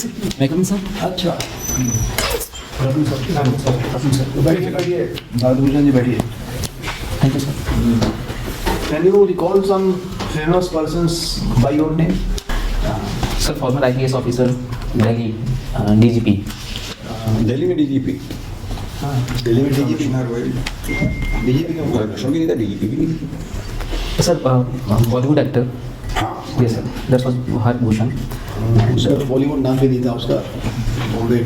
मैं कम सर अच्छा रतन सर बैठिए भारत भूषण जी बैठिए thank you sir can you recall some famous persons by your name sir former IPS officer Delhi DGP Delhi में DGP Delhi में DGP ना रोए डीजीपी क्यों बोल रहे नहीं था डीजीपी भी नहीं सर बॉलीवुड एक्टर हाँ yes sir that was Bharat Bhushan उसका बॉलीवुड नाम भी नहीं था उसका बॉम्बे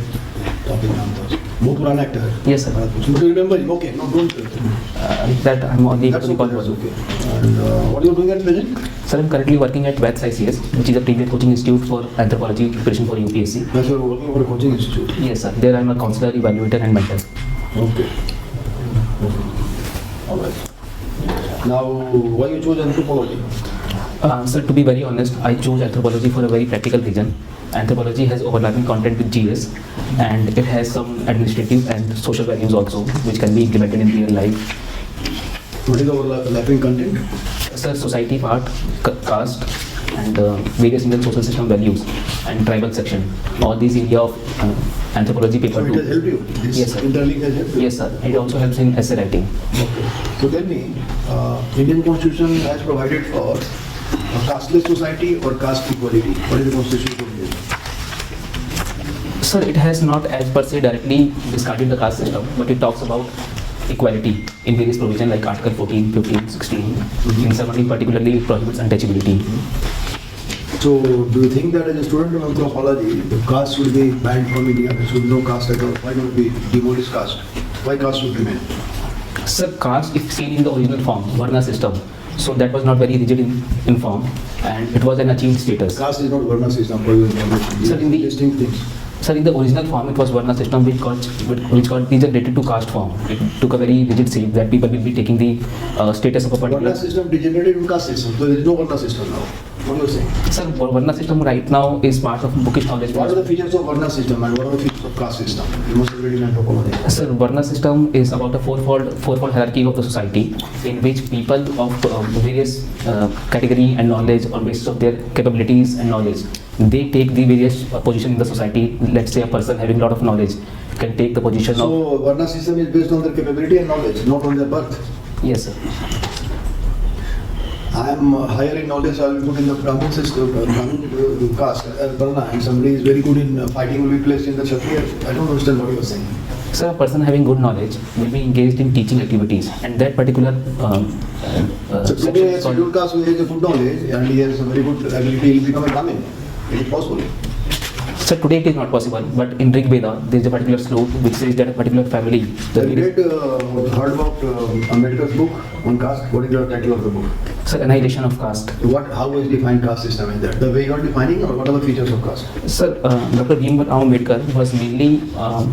टॉपिक नाम था उसका। बहुत पुराना एक्टर है Yes, sir. But you remember him? Okay, no, don't. that I'm only able That's to recall okay, that's one. okay. And what are you doing at present? Sir, I'm currently working at Bharat Bhushan Upsc, which is a premier coaching institute for anthropology preparation for UPSC. Yes, you're working for a coaching institute. Yes, sir. There I'm a counselor, evaluator, and mentor. Okay. All right. Now, why you chose anthropology? Sir, to be very honest, I chose anthropology for a very practical reason. Anthropology has overlapping content with GS, and it has some administrative and social values also, which can be implemented in real life. What is the overlapping content? Sir, society part, caste, and various Indian social system values, and tribal section. All these area of anthropology paper So it has helped you? This Yes, sir. interlink has helped you? Yes, sir. It also helps in essay writing. Okay. So tell me, Indian Constitution has provided for a casteless society or caste equality. What is the Constitution provided? Sir, it has not as per se directly discarded the caste system, but it talks about equality in various provisions like Article 14, 15, 16. In some particularly it prohibits untouchability. So do you think that as a student of anthropology, the caste should be banned from India? There should be no caste at all. Why not be demolish caste? Why caste should remain? Sir, caste if seen in the original form, Varna system. So that was not very rigid in form, and it was an achieved status. Caste is not Varna system for your information. Sir, in the- distinct things. Sir, in the original form, it was Varna system which got degenerated to caste form. It took a very rigid shape that people will be taking the status of a particular. Varna system degenerated to caste system. So there is no Varna system now. What are you saying? Sir, Varna system right now is part of bookish knowledge. What are the features of Varna system and what are the features of caste system? You must have read in anthropology. Sir, Varna system is about a fourfold hierarchy of the society in which people of various category and knowledge on basis of their capabilities and knowledge, they take the various position in the society. Let's say a person having a lot of knowledge can take the position of. So Varna system is based on their capability and knowledge, not on their birth. Yes, sir. I am higher in knowledge, I will put in the Brahmin system, Brahmin caste, Varna, and somebody is very good in fighting will be placed in the Kshatriya. I don't understand what you are saying. Sir, a person having good knowledge will be engaged in teaching activities, and that particular So section today a is called. scheduled caste who has a good knowledge and he has a very good ability, he will become a Brahmin. Is it possible? Sir, today it is not possible, but in Rig Veda there is a particular slope which says that a particular family. Have you read, heard about Ambedkar's book on caste? What is the title of the book? Sir, annihilation of caste. How is defined caste system in that? The way you are defining or what are the features of caste? Sir, Dr. Bhimrao Ambedkar was mainly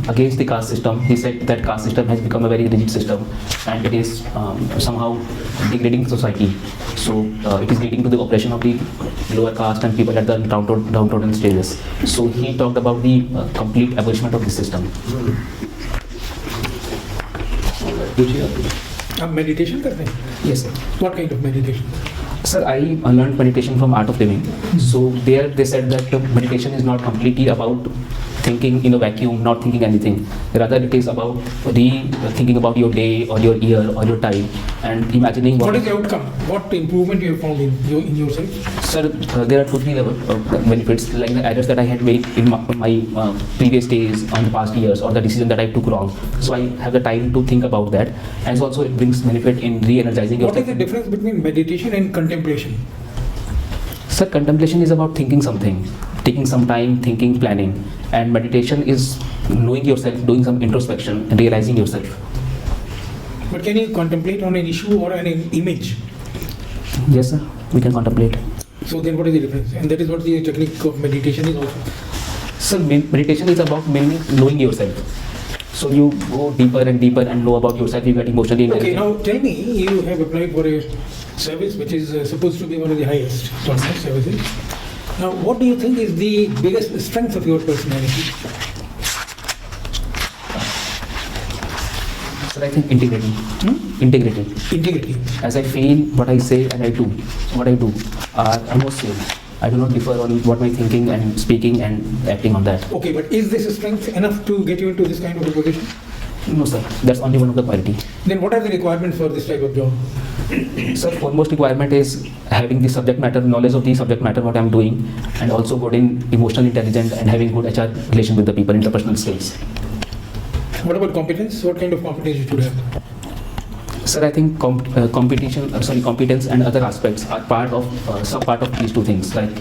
against the caste system. He said that caste system has become a very rigid system and it is somehow degrading society. So it is leading to the oppression of the lower caste and people at the downtrodden stages. So he talked about the complete abolishment of the system. आप meditation करते हैं? Yes, sir. What kind of meditation? Sir, I learned meditation from Art of Living. So there they said that meditation is not completely about thinking in a vacuum, not thinking anything. Rather, it is about thinking about your day or your year or your time and imagining What is the outcome? What improvement you have found in yourself? Sir, there are 2-3 level benefits, like the errors that I had made in my previous days on the past years or the decision that I took wrong. So I have the time to think about that, and also it brings benefit in re-energizing What is the yourself. difference between meditation and contemplation? Sir, contemplation is about thinking something, taking some time, thinking, planning, and meditation is knowing yourself, doing some introspection, and realizing yourself. But can you contemplate on an issue or an image? Yes, sir, we can contemplate. So then what is the difference? And that is what the technique of meditation is also. Sir, meditation is about mainly knowing yourself. So you go deeper and deeper and know about yourself, you get emotionally Okay, intelligent. now tell me, you have applied for a service which is supposed to be one of the highest services. Now, what do you think is the biggest strength of your personality? Sir, I think integrity. Integrity. Integrity. As I feel, what I say and I do, what I do are almost same. I do not differ on what my thinking and speaking and acting on that. Okay, but is this a strength enough to get you into this kind of a position? No, sir. That's only one of the quality. Then what are the requirements for this type of job? Sir, foremost requirement is having the subject matter, knowledge of the subject matter, what I'm doing, and also good in emotional intelligence and having good HR relation with the people, interpersonal skills. What about competence? What kind of competence you should have? Sir, I think competence and other aspects are some part of these two things. Like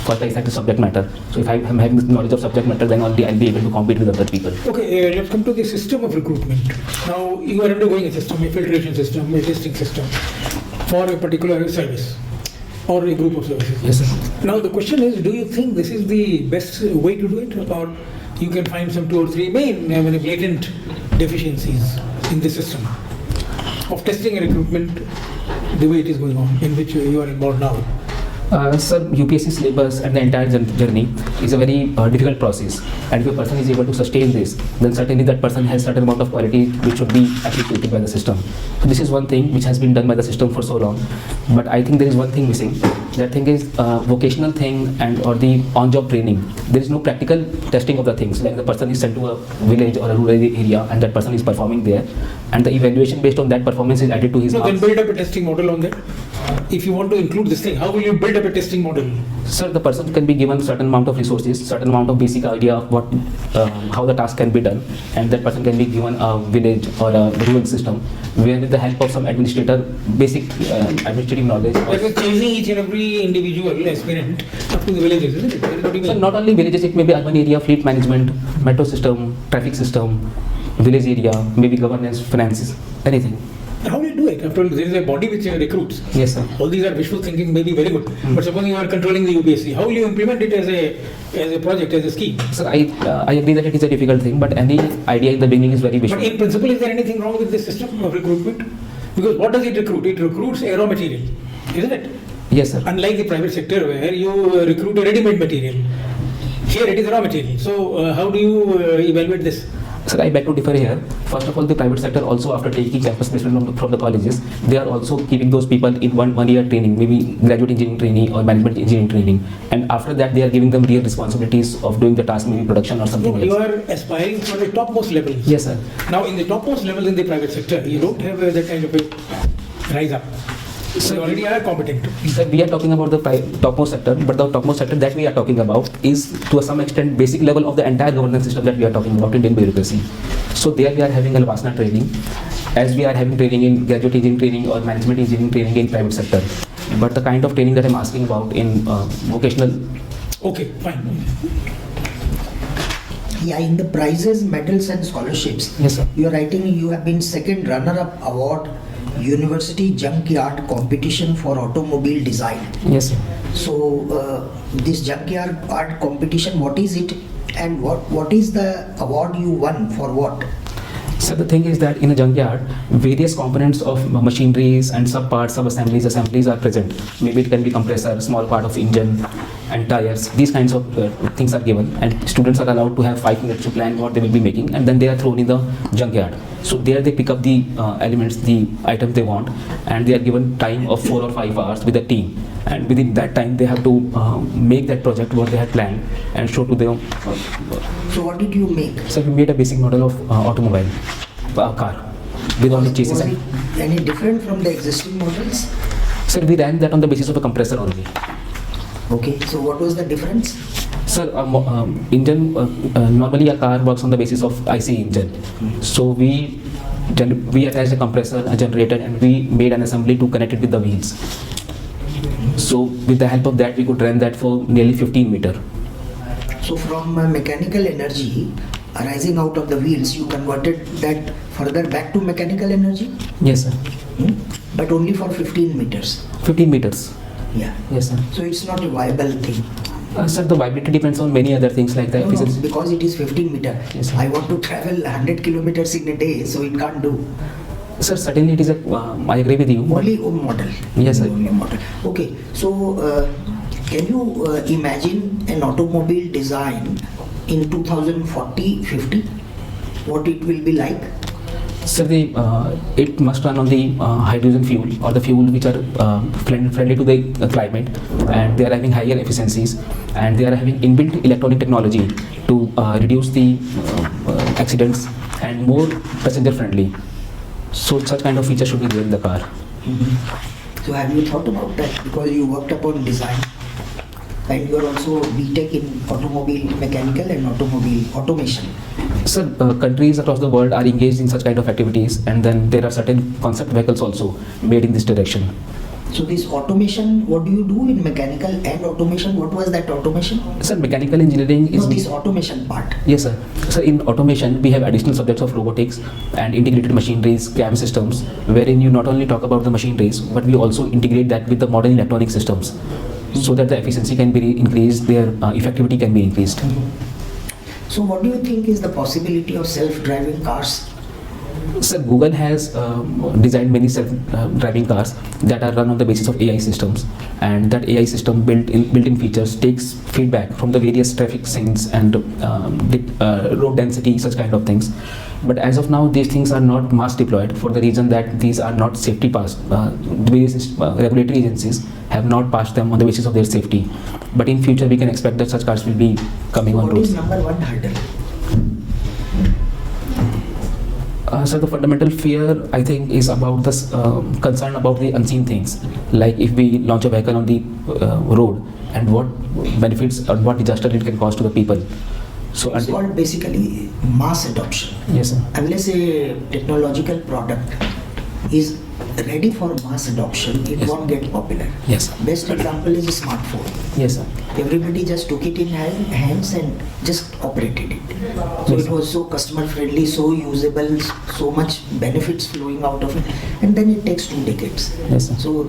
first, I said the subject matter. So if I'm having the knowledge of subject matter, then only I'll be able to compete with other people. Okay, let's come to the system of recruitment. Now, you are undergoing a system, a filtration system, a testing system for a particular service or a group of services. Yes, sir. Now, the question is, do you think this is the best way to do it, or you can find some 2 or 3 main blatant deficiencies in the system of testing and recruitment the way it is going on, in which you are involved now? Sir, UPSC syllabus and the entire journey is a very difficult process, and if a person is able to sustain this, then certainly that person has certain amount of quality which should be appreciated by the system. So this is one thing which has been done by the system for so long, but I think there is one thing missing. That thing is vocational thing and or the on-job training. There is no practical testing of the things, like the person is sent to a village or a rural area and that person is performing there, and the evaluation based on that performance is added to his So then marks. build up a testing model on that. If you want to include this thing, how will you build up a testing model? Sir, the person can be given certain amount of resources, certain amount of basic idea of what, how the task can be done, and that person can be given a village or a rural system where with the help of some administrator, basic administrative knowledge. That is chasing each and every individual aspirant up to the villages, isn't it? That is what you So mean. not only villages, it may be urban area, fleet management, metro system, traffic system, village area, maybe governance, finances, anything. How do you do it? After all, there is a body which recruits. Yes, sir. All these are wishful thinking, may be very good. But supposing you are controlling the UPSC, how will you implement it as a project, as a scheme? Sir, I agree that it is a difficult thing, but any idea in the beginning is very But visual. in principle, is there anything wrong with this system of recruitment? Because what does it recruit? It recruits a raw material, isn't it? Yes, sir. Unlike the private sector where you recruit a ready-made material. Here it is raw material. So how do you evaluate this? Sir, I beg to differ here. First of all, the private sector also, after taking campus placement from the colleges, they are also keeping those people in one year training, maybe graduate engineering training or management engineering training, and after that they are giving them real responsibilities of doing the task, maybe production or something No, you else. are aspiring for the topmost levels. Yes, sir. Now, in the topmost levels in the private sector, you don't have that kind of a rise up. So you already are competent. Sir, we are talking about the topmost sector, but the topmost sector that we are talking about is to some extent basic level of the entire governance system that we are talking about, Indian bureaucracy. So there we are having a Vastana training, as we are having training in graduate engineering training or management engineering training in private sector. But the kind of training that I'm asking about in vocational. Okay, fine. Yeah, in the prizes, medals and scholarships, Yes, sir. you are writing you have been second runner-up award University Junkyard Competition for Automobile Design. Yes, sir. So this junkyard art competition, what is it and what is the award you won for what? So the thing is that in a junkyard, various components of machineries and sub-parts, sub-assemblies are present. Maybe it can be compressor, small part of engine and tires. These kinds of things are given, and students are allowed to have 5 minutes to plan what they will be making, and then they are thrown in the junkyard. So there they pick up the elements, the items they want, and they are given time of 4 or 5 hours with a team. And within that time, they have to make that project what they had planned and show to them. So what did you make? So we made a basic model of automobile, car, with all the chassis. Was And, it any different from the existing models? sir, we ran that on the basis of a compressor only. Okay, so what was the difference? Sir, engine, normally a car works on the basis of IC engine. So we attached a compressor, a generator, and we made an assembly to connect it with the wheels. So with the help of that, we could run that for nearly 15 meters. So from mechanical energy arising out of the wheels, you converted that further back to mechanical energy? Yes, sir. But only for 15 meters. 15 meters. Yeah. Yes, sir. So it's not a viable thing. Sir, the viability depends on many other things like the No, efficiency. because it is 15 meter. Yes, sir. I want to travel 100 kilometers in a day, so it can't do. Sir, certainly it is a, I agree with you. but- Only one model. Yes, sir. Only model. Okay, so can you imagine an automobile design in 2040-50? What it will be like? So it must run on the hydrogen fuel or the fuel which are friendly to the climate, and they are having higher efficiencies, and they are having inbuilt electronic technology to reduce the accidents and more passenger friendly. So such kind of features should be there in the car. So have you thought about that? Because you worked upon design and you are also BTech in automobile mechanical and automobile automation. Sir, countries across the world are engaged in such kind of activities, and then there are certain concept vehicles also made in this direction. So this automation, what do you do in mechanical and automation? What was that automation? Sir, mechanical engineering is... No, this automation part. Yes, sir. So in automation, we have additional subjects of robotics and integrated machineries, CAM systems, wherein you not only talk about the machineries, but we also integrate that with the modern electronic systems, so that the efficiency can be increased, their effectivity can be increased. So what do you think is the possibility of self-driving cars? Sir, Google has designed many self-driving cars that are run on the basis of AI systems, and that AI system built-in features takes feedback from the various traffic scenes and road density, such kind of things. But as of now, these things are not mass deployed for the reason that these are not safety passed. Various regulatory agencies have not passed them on the basis of their safety. But in future, we can expect that such cars will be coming on What roads. is number one hurdle? So the fundamental fear, I think, is about this concern about the unseen things. Like if we launch a vehicle on the road, and what benefits and what disaster it can cause to the people. So It's called basically mass adoption. yes, sir. Unless a technological product is ready for mass adoption, it Yes. won't get popular. Yes, sir. Best example is a smartphone. Yes, sir. Everybody just took it in hands and just operated it. So Yes. it was so customer friendly, so usable, so much benefits flowing out of it, and then it takes 2 decades. Yes, sir. So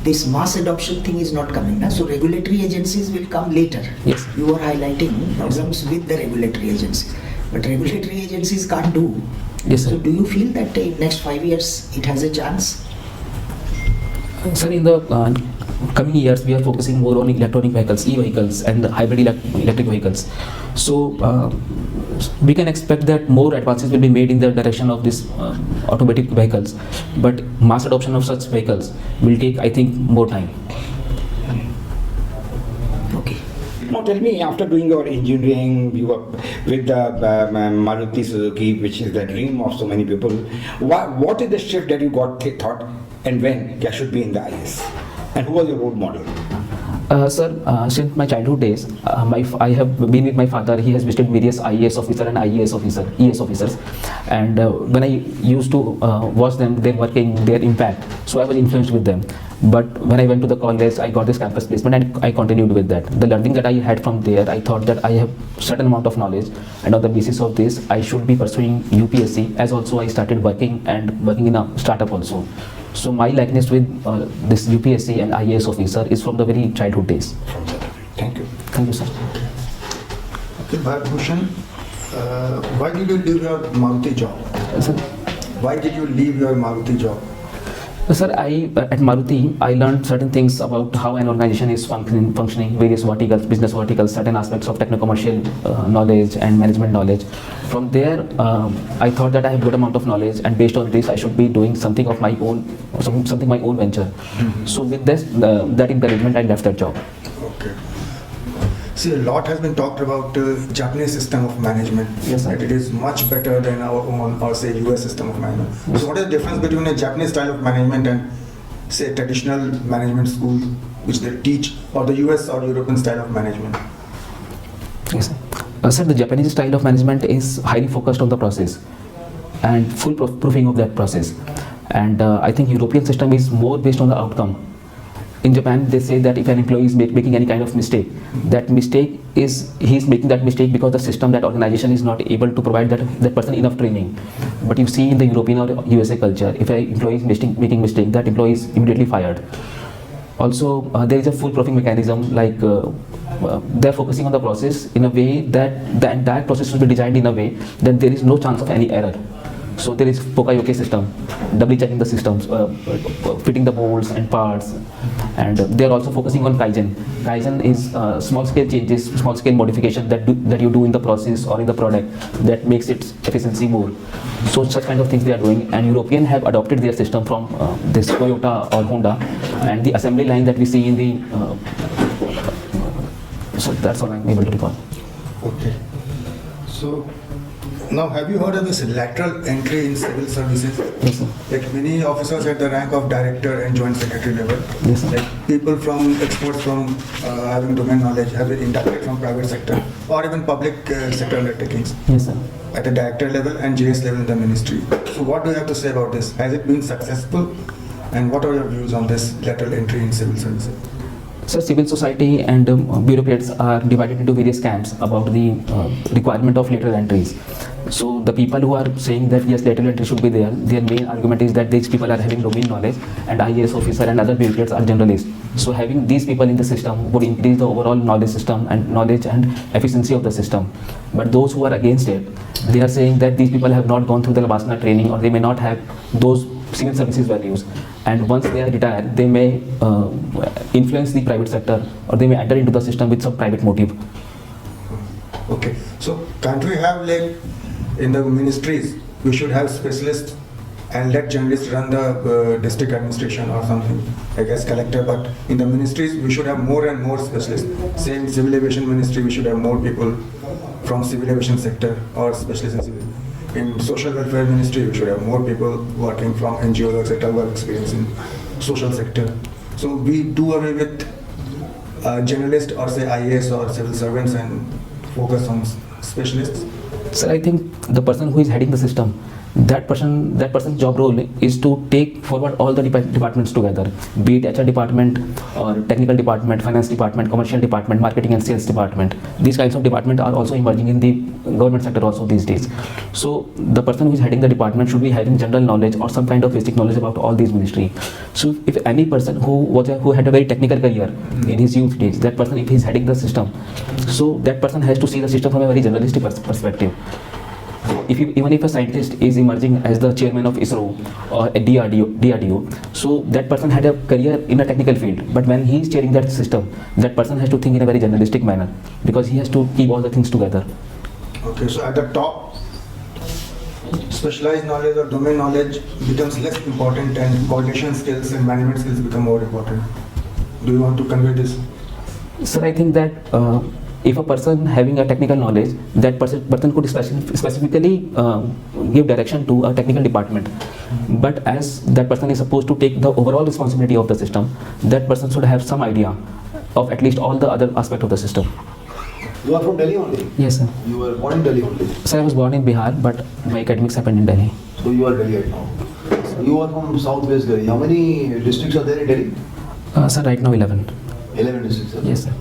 this mass adoption thing is not coming now. So regulatory agencies will come later. Yes. You are highlighting problems with the regulatory agencies, but regulatory agencies can't do. Yes, So sir. do you feel that in next 5 years it has a chance? Sir, in the coming years, we are focusing more on electronic vehicles, e-vehicles, and the hybrid electric vehicles. So we can expect that more advances will be made in the direction of this automatic vehicles, but mass adoption of such vehicles will take, I think, more time. Okay. Now tell me, after doing your engineering, you were with the Maruti Suzuki, which is the dream of so many people. What is the shift that you got thought, and when that should be in the IS? And who was your role model? Sir, since my childhood days, I have been with my father. He has visited various IAS officer and IAS officer, ES officers, and when I used to watch them, their working, their impact, so I was influenced with them. But when I went to the college, I got this campus placement, and I continued with that. The learning that I had from there, I thought that I have certain amount of knowledge, and on the basis of this, I should be pursuing UPSC. As also, I started working in a startup also. So my likeness with this UPSC and IAS officer is from the very childhood days. Thank you. Thank you, sir. Okay, Bharat Bhushan, why did you leave your Maruti job? Sir, Why did you leave your Maruti job? Sir, at Maruti, I learned certain things about how an organization is functioning, various verticals, business verticals, certain aspects of techno-commercial knowledge and management knowledge. From there, I thought that I have good amount of knowledge, and based on this, I should be doing something of my own, something my own venture. So with this, that encouragement, I left that job. Okay. See, a lot has been talked about Japanese system of management. Yes, sir. That it is much better than our own, or say US system of management. So what is the difference between a Japanese style of management and say traditional management school which they teach, or the US or European style of management? Yes, sir. Sir, the Japanese style of management is highly focused on the process and full proofing of that process. And I think European system is more based on the outcome. In Japan, they say that if an employee is making any kind of mistake, that mistake is, he is making that mistake because the system, that organization is not able to provide that person enough training. But you see in the European or USA culture, if an employee is making mistake, that employee is immediately fired. Also, there is a full proofing mechanism, like they're focusing on the process in a way that the entire process will be designed in a way that there is no chance of any error. So there is Pokayoke system, doubly checking the systems, fitting the molds and parts, and they are also focusing on Kaizen. Kaizen is small scale changes, small scale modification that you do in the process or in the product that makes its efficiency more. So such kind of things they are doing, and European have adopted their system from this Toyota or Honda, and the assembly line that we see in the so that's all I'm able to recall. Okay. So now, have you heard of this lateral entry in civil services? Yes, sir. Like many officers at the rank of director and joint secretary level, Yes, sir. like people from experts from having domain knowledge have been inducted from private sector or even public sector undertakings Yes, sir. at the director level and GS level in the ministry. So what do you have to say about this? Has it been successful? And what are your views on this lateral entry in civil services? So civil society and bureaucrats are divided into various camps about the requirement of lateral entries. So the people who are saying that yes, lateral entry should be there, their main argument is that these people are having domain knowledge and IAS officer and other bureaucrats are generalists. So having these people in the system would increase the overall knowledge system and knowledge and efficiency of the system. But those who are against it, they are saying that these people have not gone through the Labasana training or they may not have those civil services values, and once they are retired they may influence the private sector or they may enter into the system with some private motive. Okay. So can't we have like in the ministries, we should have specialists and let journalists run the district administration or something, I guess collector, but in the ministries we should have more and more specialists. Say in civil aviation ministry we should have more people from civil aviation sector or specialists in civil. In social welfare ministry we should have more people working from NGOs etc. who have experience in social sector. So we do away with journalists or say IAS or civil servants and focus on specialists. So I think the person who is heading the system, that person's job role is to take forward all the departments together, be it HR department or technical department, finance department, commercial department, marketing and sales department. These kinds of departments are also emerging in the government sector also these days. So the person who is heading the department should be having general knowledge or some kind of basic knowledge about all these ministries. So if any person who had a very technical career in his youth days, that person if he is heading the system, so that person has to see the system from a very generalistic perspective. Even if a scientist is emerging as the chairman of ISRO or a DRDO, so that person had a career in a technical field, but when he is chairing that system, that person has to think in a very generalistic manner because he has to keep all the things together. Okay, so at the top, specialized knowledge or domain knowledge becomes less important and coordination skills and management skills become more important. Do you want to convey this? Sir, I think that if a person having a technical knowledge, that person could specifically give direction to a technical department. But as that person is supposed to take the overall responsibility of the system, that person should have some idea of at least all the other aspects of the system. You are from Delhi only? Yes, sir. You were born in Delhi only? Sir, I was born in Bihar, but my academics happened in Delhi. So you are Delhi right now. You are from Southwest Delhi. How many districts are there in Delhi? Sir, right now 11. 11 districts. Yes, sir.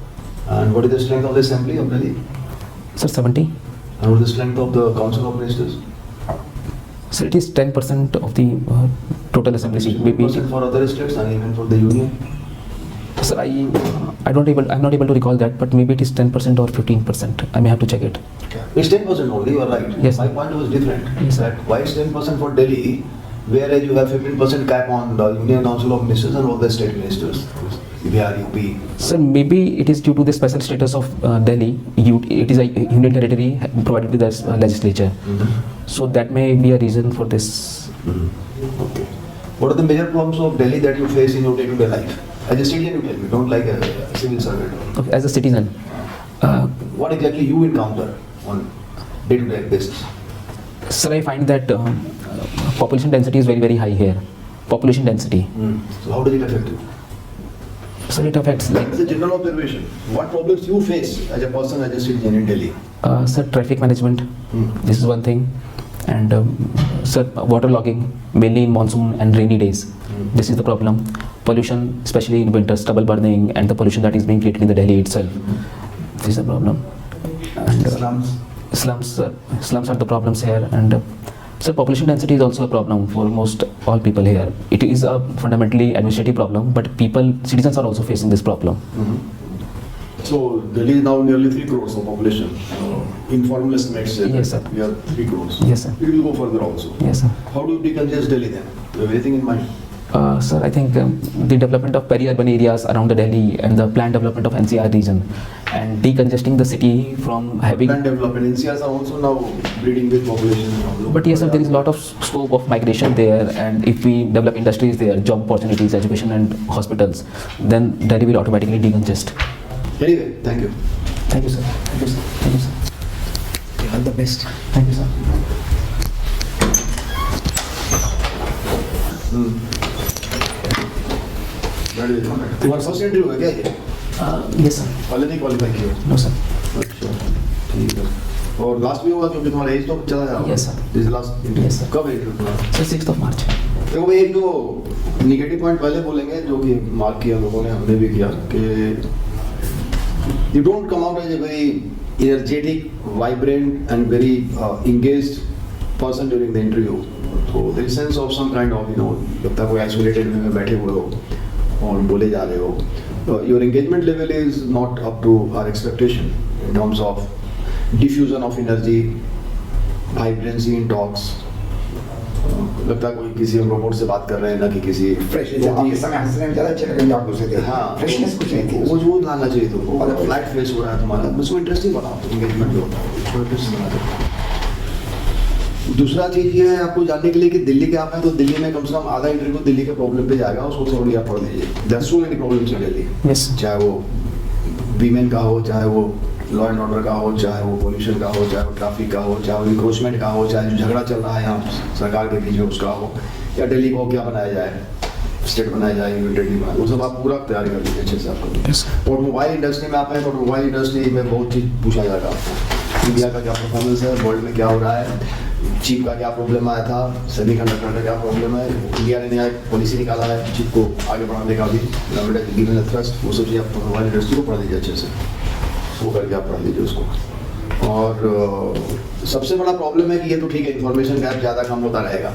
And what is the strength of the assembly of Delhi? Sir, 70. And what is the strength of the council of ministers? So it is 10% of the total assembly seat. Maybe. 10% for other districts and even for the union? Sir, I'm not able to recall that, but maybe it is 10% or 15%. I may have to check it. It's 10% only, you are right. Yes. My point was different. Yes, sir. That why it's 10% for Delhi, whereas you have 15% cap on the Union Council of Ministers and all the state ministers. Bihar, UP. Sir, maybe it is due to the special status of Delhi. It is a union territory provided with the legislature. So that may be a reason for this. Okay. What are the major problems of Delhi that you face in your day-to-day life? As a citizen, you tell me, don't like a civil servant. Okay, as a citizen, What exactly you encounter on day-to-day basis? sir, I find that population density is very, very high here. Population density. So how does it affect you? So it affects like, It's a general observation. What problems you face as a person, as a citizen in Delhi? sir, traffic management. This is one thing. And sir, water logging, mainly in monsoon and rainy days. This is the problem. Pollution, especially in winter, stubble burning and the pollution that is being created in the Delhi itself. This is the problem. And slums are the problems here. And so population density is also a problem for almost all people here. It is a fundamentally administrative problem, but citizens are also facing this problem. So Delhi is now nearly 3 crores of population. Informal estimates say Yes, that sir. we are 3 crores. Yes, sir. It will go further also. Yes, sir. How do you decongest Delhi then? Do you have anything in mind? Sir, I think the development of peri-urban areas around the Delhi and the planned development of NCR region and decongesting the city from having. Land development. NCRs are also now breeding with population. But yes, sir, there is a lot of scope of migration there, and if we develop industries there, job opportunities, education, and hospitals, then Delhi will automatically decongest. Anyway, thank you. Thank you, sir. Thank you, sir. Thank you, sir. All the best. Thank you, sir. तुम्हारा first interview है क्या ये? Yes, sir. पहले नहीं qualify किया? No, sir. अच्छा, ठीक है। और लास्ट भी हुआ क्योंकि तुम्हारा एज तो चला जा रहा Yes, sir. This last Yes, sir. कब है इंटरव्यू तुम्हारा? So 6th of March. देखो भाई, एक जो निगेटिव पॉइंट पहले बोलेंगे जो कि मार्क किया लोगों ने, हमने भी किया कि you don't come out as a very energetic, vibrant and very engaged person during the interview. So there is sense of some kind of, लगता है कोई आइसोलेटेड में बैठे हुए हो और बोले जा रहे हो. Your engagement level is not up to our expectation in terms of diffusion of energy, vibrancy in talks. लगता है कोई किसी हम रोबोट से बात कर रहे हैं ना कि किसी फ्रेश आपके समय हंसने में ज़्यादा अच्छे लगे आप दूसरे थे. हाँ, फ्रेशनेस कुछ नहीं थी. वो लाना चाहिए तुमको. फ्लैट फेस हो रहा है तुम्हारा, उसको इंटरेस्टिंग बनाओ. एंगेजमेंट जो होता है उसको इंटरेस्टिंग बनाओ. दूसरा चीज़ ये है आपको जानने के लिए कि दिल्ली के आप हैं तो दिल्ली में कम से कम आधा इंटरव्यू दिल्ली के प्रॉब्लम पे जाएगा, उसको थोड़ी आप पढ़ लीजिए. There are so many problems in Delhi. Yes. चाहे वो वीमेन का हो, चाहे वो लॉ एंड ऑर्डर का हो, चाहे वो पोल्यूशन का हो, चाहे वो ट्रैफिक का हो, चाहे वो इंक्रोचमेंट का हो, चाहे जो झगड़ा चल रहा है यहाँ सरकार के बीच में उसका हो, या दिल्ली को क्या बनाया जाए, स्टेट बनाया जाए, यूनिटी बनाए, वो सब आप पूरा तैयारी कर लीजिए अच्छे से आपको. Yes. और मोबाइल इंडस्ट्री में आप हैं तो मोबाइल इंडस्ट्री में बहुत चीज़ पूछा जाएगा आपको. इंडिया का क्या परफॉर्मेंस है, वर्ल्ड में क्या हो रहा है, चिप का क्या प्रॉब्लम आया था, सेमीकंडक्टर का क्या प्रॉब्लम है, इंडिया ने नया पॉलिसी निकाला है चिप को आगे बढ़ाने का भी, गिवन थ्रस्ट, वो सब चीज़ आप मोबाइल इंडस्ट्री को पढ़ लीजिए अच्छे से. वो करके आप पढ़ लीजिए उसको. और सबसे बड़ा प्रॉब्लम है कि ये तो ठीक है, इंफॉर्मेशन गैप ज़्यादा कम होता रहेगा,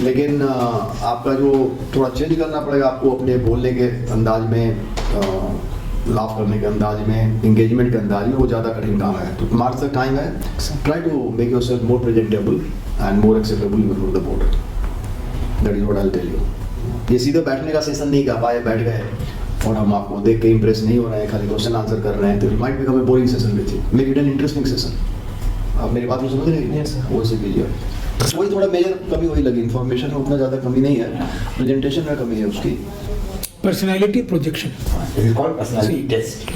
लेकिन आपका जो थोड़ा चेंज करना पड़ेगा आपको अपने बोलने के अंदाज में, लाफ करने के अंदाज में, इंगेजमेंट के अंदाज में, वो ज़्यादा कठिन काम है. तो मार्च तक टाइम है. Try to make yourself more presentable and more acceptable before the board. That is what I will tell you. ये सीधे बैठने का सेशन नहीं कर पाए, बैठ गए और हम आपको देख के इंप्रेस नहीं हो रहे हैं, खाली क्वेश्चन आंसर कर रहे हैं, तो it might become a boring session with you. Make it an interesting session. आप मेरी बात को समझ रहे हैं? Yes, sir. वो से कीजिए. वही थोड़ा मेजर कमी वही लगी, इन्फॉर्मेशन में उतना ज़्यादा कमी नहीं है, प्रेजेंटेशन में कमी है उसकी. Personality projection. It is called personality test.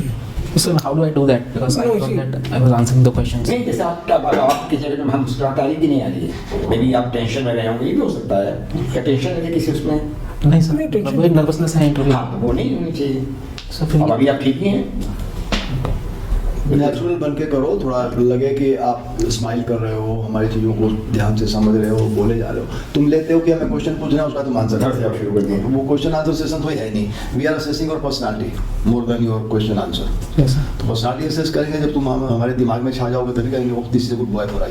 So how do I do that? Because I No, thought see- that I was answering the questions. नहीं, जैसे आपके चेहरे में हम मुस्कुराहट भी नहीं आ रही है. मे बी आप टेंशन में रहे होंगे, ये भी हो सकता है. क्या टेंशन है किसी उसमें? नहीं सर, नहीं, tension बहुत नर्वसनेस है इंटरव्यू. हाँ, तो वो नहीं होनी चाहिए. सर फिर अब अभी आप ठीक ही हैं. नेचुरल बन के करो, थोड़ा लगे कि आप स्माइल कर रहे हो, हमारी चीज़ों को ध्यान से समझ रहे हो, बोले जा रहे हो. तुम लेते हो कि हमें क्वेश्चन पूछ रहे हैं उसका तुम आंसर घर से आप शुरू कर दिए. वो क्वेश्चन आंसर सेशन तो है नहीं. We are assessing your personality more than your question answer. Yes, sir. तो पर्सनालिटी असेस करेंगे जब तुम हमारे दिमाग में छा जाओगे तभी कहेंगे this is a good boy for I.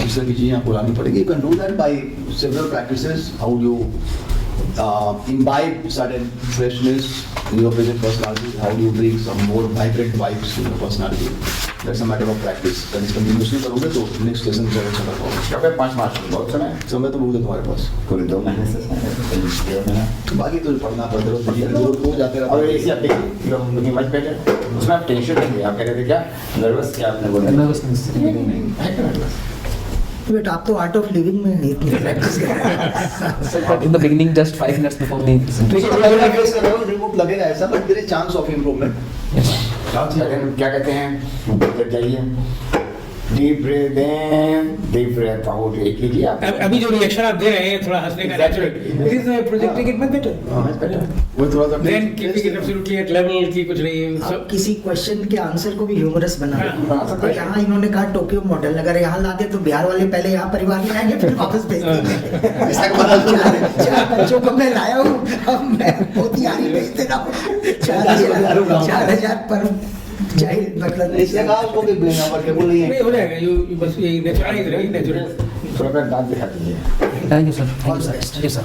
इस तरह की चीज़ें आपको लानी पड़ेगी. You can do that by several practices. How you imbibe certain freshness in your present personality. How do you bring some more vibrant vibes in your personality? That's a matter of practice. That is continuously करोगे तो next lesson से अच्छा कर पाओगे. क्या भाई 5 मार्च बहुत समय है. समय तो बहुत है तुम्हारे पास. पूरे 2 महीने से समय. तो बाकी तो पढ़ना पड़ता है, जरूरत हो जाते और रहता इसी आप देखिए मच बेटर. उसमें आप टेंशन नहीं है. आप कह रहे थे क्या नर्वस, क्या आपने बोला? Nervousness. है क्या नर्वस? बट आप तो आर्ट ऑफ लिविंग में इतनी प्रैक्टिस कर रहे हैं. Sir, but in the beginning, just 5 minutes before the remote लगेगा ऐसा, but there is chance of improvement. yes. क्या कहते हैं, जब जाइए deep breath in, deep breath out, ये कीजिए आप. अभी जो रिएक्शन आप दे रहे हैं थोड़ा हंसने का Exactly. Natural, this is projecting it much better. Much better. वो थोड़ा सा than keeping it absolutely at level की कुछ नहीं आप सब. किसी क्वेश्चन के आंसर को भी ह्यूमरस बना हाँ, बना सकते तो हैं. यहाँ इन्होंने कहा टोक्यो मॉडल, अगर यहाँ ला दे तो बिहार वाले पहले यहाँ परिवार में आएंगे फिर वापस भेज देंगे. ऐसा बना चार बच्चों को मैं लाया हूँ, अब मैं मोतिहारी भेज दे रहा हूँ. 4,000 पर चाहे मतलब इसने कहा उसको कि ब्लेम वर्केबल नहीं है. नहीं हो जाएगा. यू बस ये नेचुरलाइज रही नेचुरल. थोड़ा सा दांत दिखा दीजिए. Thank you, sir. Thank you, sir. Yes, sir.